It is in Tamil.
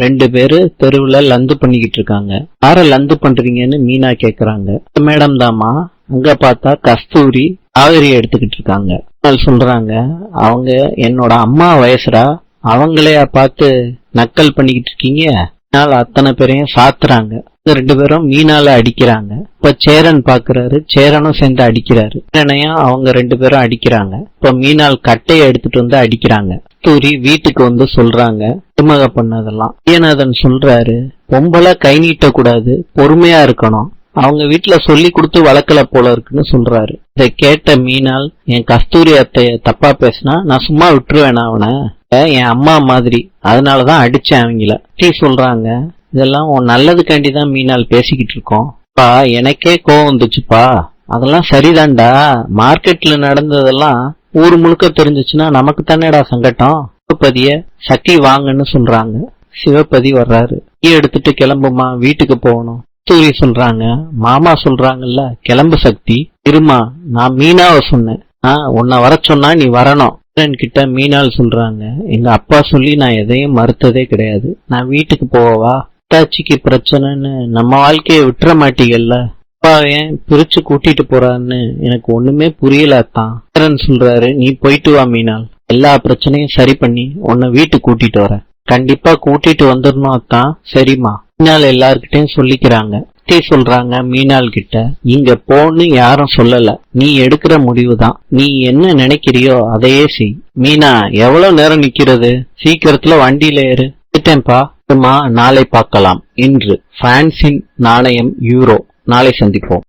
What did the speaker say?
2 பேரு தெருவுல லந்து பண்ணிக்கிட்டு இருக்காங்க. யார லந்து பண்றீங்கன்னு மீனா கேக்குறாங்க. மேடம் தாமா. அங்க பார்த்தா கஸ்தூரி காவிரி எடுத்துக்கிட்டு இருக்காங்க. சொல்றாங்க, அவங்க என்னோட அம்மா வயசுடா, அவங்களையா பார்த்து நக்கல் பண்ணிக்கிட்டு இருக்கீங்க. அத்தனை பேரையும் சாத்துறாங்க. 2 பேரும் மீனால அடிக்கிறாங்க. இப்ப சேரன் பாக்குறாரு, சேரனும் சேர்ந்து அடிக்கிறாரு. சேரனையும் அவங்க 2 பேரும் அடிக்கிறாங்க. இப்ப மீனால் கட்டையை எடுத்துட்டு வந்து அடிக்கிறாங்க. கஸ்தூரி வீட்டுக்கு வந்து சொல்றாங்க திருமக பண்ணதெல்லாம். விஜயநாதன் சொல்றாரு, பொம்பளை கை நீட்ட கூடாது, பொறுமையா இருக்கணும், அவங்க வீட்டுல சொல்லி கொடுத்து வளர்க்கல போல இருக்குன்னு சொல்றாரு. இதை கேட்ட மீனால், என் கஸ்தூரி அத்தைய தப்பா பேசினா நான் சும்மா விட்டுருவேன், அவனை என் அம்மா மாதிரி, அதனாலதான் அடிச்சேன் அவங்கள. சொல்றாங்க, இதெல்லாம் உன் நல்லதுக்காண்டிதான் மீனால் பேசிக்கிட்டு இருக்கோம். எனக்கே கோவம் வந்துச்சுப்பா. அதெல்லாம் சரிதான்டா. மார்க்கெட்ல நடந்ததெல்லாம் ஊர் முழுக்க தெரிஞ்சிச்சுன்னா நமக்கு தானேடா சங்கட்டம். சிவபதிய சக்தி வாங்கன்னு சொல்றாங்க. சிவபதி வர்றாரு. எடுத்துட்டு கிளம்புமா, வீட்டுக்கு போகணும். கஸ்தூரி சொல்றாங்க, மாமா சொல்றாங்கல்ல, கிளம்பு சக்தி. இருமா, நான் மீனாவை சொன்னேன், உன்னை வர சொன்னா நீ வரணும் கிட்ட. மீனால் சொல்றாங்க, எங்க அப்பா சொல்லி நான் எதையும் மறுத்ததே கிடையாது, நான் வீட்டுக்கு போவா. அத்தாச்சிக்கு பிரச்சனைன்னு நம்ம வாழ்க்கைய விட்டுற மாட்டீங்கல்ல, அப்பா ஏன் பிரிச்சு கூட்டிட்டு போறான்னு எனக்கு ஒண்ணுமே புரியலத்தான். சொல்றாரு, நீ போயிட்டு வா மீனால், எல்லா பிரச்சனையும் சரி பண்ணி உன்னை வீட்டுக்கு கூட்டிட்டு வர. கண்டிப்பா கூட்டிட்டு வந்துடணும் அத்தான். சரிம்மா. மீனால் எல்லார்கிட்டையும் சொல்லிக்கிறாங்க. சொல்றாங்க மீனால் கிட்ட, இங்க போன்னு யாரும் சொல்லல, நீ எடுக்கிற முடிவுதான், நீ என்ன நினைக்கிறியோ அதையே செய். மீனா, எவ்வளவு நேரம் நிக்கிறது, சீக்கிரத்துல வண்டியில ஏறு. விட்டேன்பா. நாளை பார்க்கலாம். இன்று பிரான்சின் நாணயம் யூரோ. நாளை சந்திப்போம்.